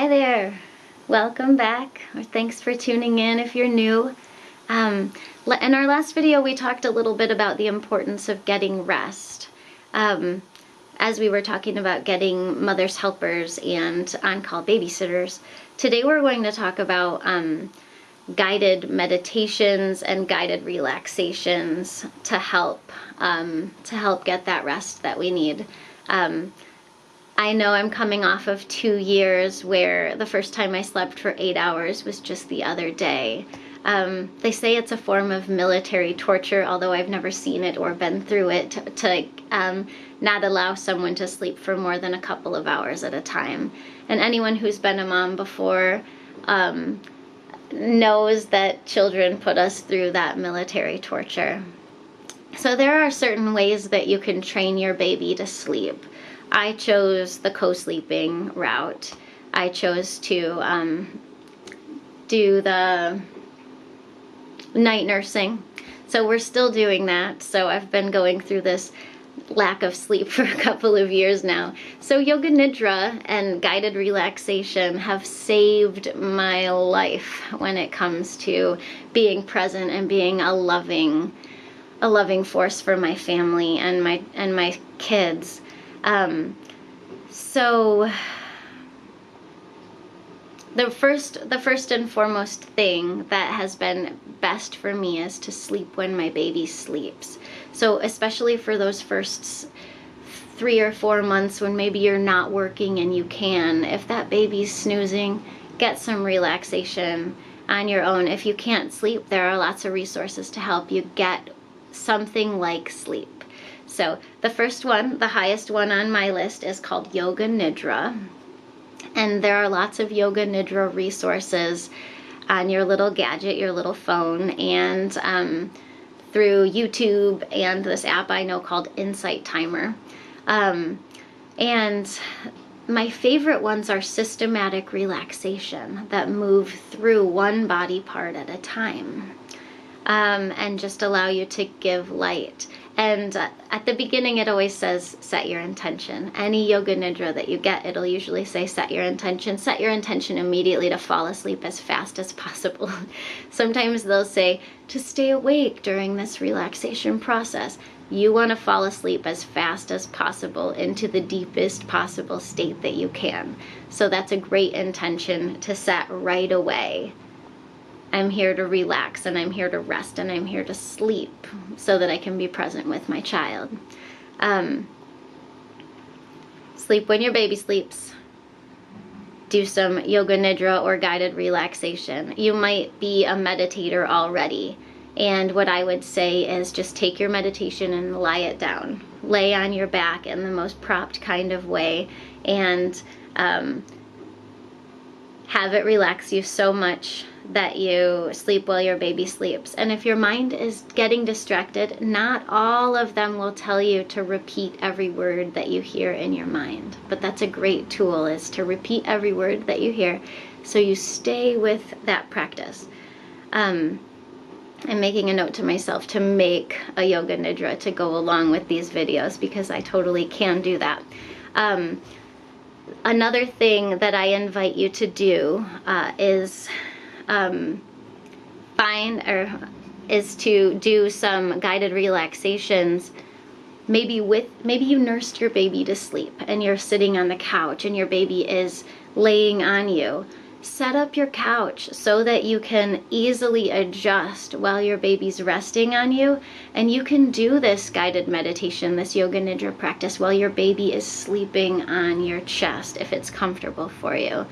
Hi there, welcome back, or thanks for tuning in if you're new. In our last video we talked a little bit about the importance of getting rest, as we were talking about getting mother's helpers and on-call babysitters. Today we're going to talk about guided meditations and guided relaxations to help get that rest that we need. I know I'm coming off of 2 years where the first time I slept for 8 hours was just the other day. They say it's a form of military torture, although I've never seen it or been through it, to not allow someone to sleep for more than a couple of hours at a time. And anyone who's been a mom before knows that children put us through that military torture. So there are certain ways that you can train your baby to sleep. I chose the co-sleeping route. I chose to do the night nursing. So we're still doing that. So I've been going through this lack of sleep for a couple of years now. So yoga nidra and guided relaxation have saved my life when it comes to being present and being a loving force for my family and my kids. So the first and foremost thing that has been best for me is to sleep when my baby sleeps. So especially for those first 3 or 4 months when maybe you're not working and you can, if that baby's snoozing, get some relaxation on your own. If you can't sleep, there are lots of resources to help you get something like sleep. So the first one, the highest one on my list, is called Yoga Nidra. And there are lots of Yoga Nidra resources on your little gadget, your little phone, and through YouTube and this app I know called Insight Timer. And my favorite ones are systematic relaxation that move through one body part at a time. And just allow you to give light. And at the beginning it always says set your intention. Any yoga nidra that you get, it'll usually say set your intention. Set your intention immediately to fall asleep as fast as possible. Sometimes they'll say to stay awake during this relaxation process. You want to fall asleep as fast as possible into the deepest possible state that you can. So that's a great intention to set right away. I'm here to relax, and I'm here to rest, and I'm here to sleep so that I can be present with my child. Sleep when your baby sleeps. Do some yoga nidra or guided relaxation. You might be a meditator already, and what I would say is just take your meditation and lie it down. Lay on your back in the most propped kind of way, and have it relax you so much that you sleep while your baby sleeps. And if your mind is getting distracted, not all of them will tell you to repeat every word that you hear in your mind. But that's a great tool, is to repeat every word that you hear so you stay with that practice. I'm making a note to myself to make a yoga nidra to go along with these videos because I totally can do that. Another thing that I invite you to do is to do some guided relaxations. Maybe you nursed your baby to sleep and you're sitting on the couch and your baby is laying on you. Set up your couch so that you can easily adjust while your baby's resting on you, and you can do this guided meditation, this yoga nidra practice, while your baby is sleeping on your chest if it's comfortable for you.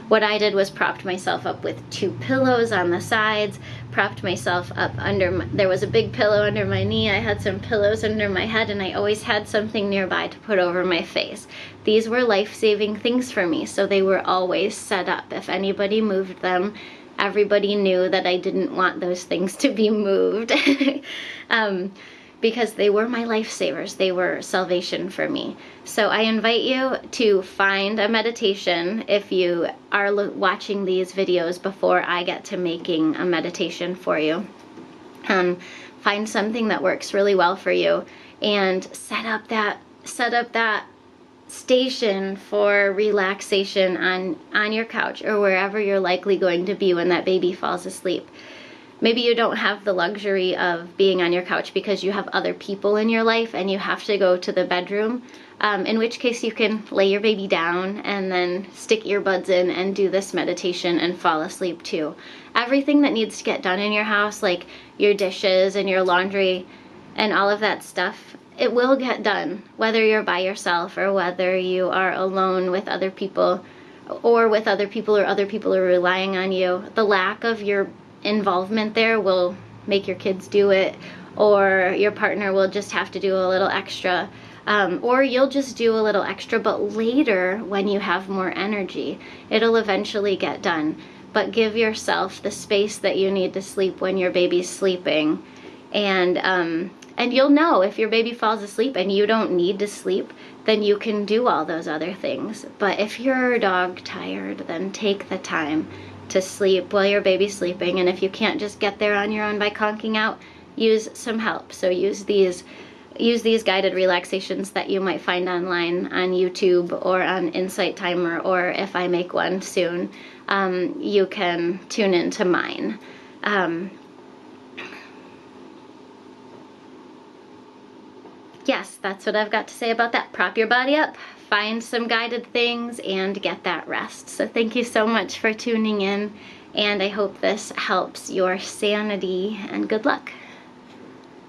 What I did was propped myself up with 2 pillows on the sides, propped myself up there was a big pillow under my knee, I had some pillows under my head, and I always had something nearby to put over my face. These were life-saving things for me, so they were always set up. If anybody moved them, everybody knew that I didn't want those things to be moved. Because they were my lifesavers. They were salvation for me. So I invite you to find a meditation if you are watching these videos before I get to making a meditation for you. Find something that works really well for you and set up that station for relaxation on your couch or wherever you're likely going to be when that baby falls asleep. Maybe you don't have the luxury of being on your couch because you have other people in your life and you have to go to the bedroom, in which case you can lay your baby down and then stick earbuds in and do this meditation and fall asleep too. Everything that needs to get done in your house, like your dishes and your laundry and all of that stuff, it will get done, whether you're by yourself or whether you are alone with other people or with other people or other people are relying on you. The lack of your involvement there will make your kids do it, or your partner will just have to do a little extra, or you'll just do a little extra, but later when you have more energy, it'll eventually get done. But give yourself the space that you need to sleep when your baby's sleeping, and you'll know if your baby falls asleep and you don't need to sleep, then you can do all those other things. But if you're dog tired, then take the time to sleep while your baby's sleeping. And if you can't just get there on your own by conking out, use some help. So use these guided relaxations that you might find online on YouTube or on Insight Timer, or if I make one soon, you can tune into mine. Yes, that's what I've got to say about that. Prop your body up, find some guided things, and get that rest. So thank you so much for tuning in, and I hope this helps your sanity, and good luck.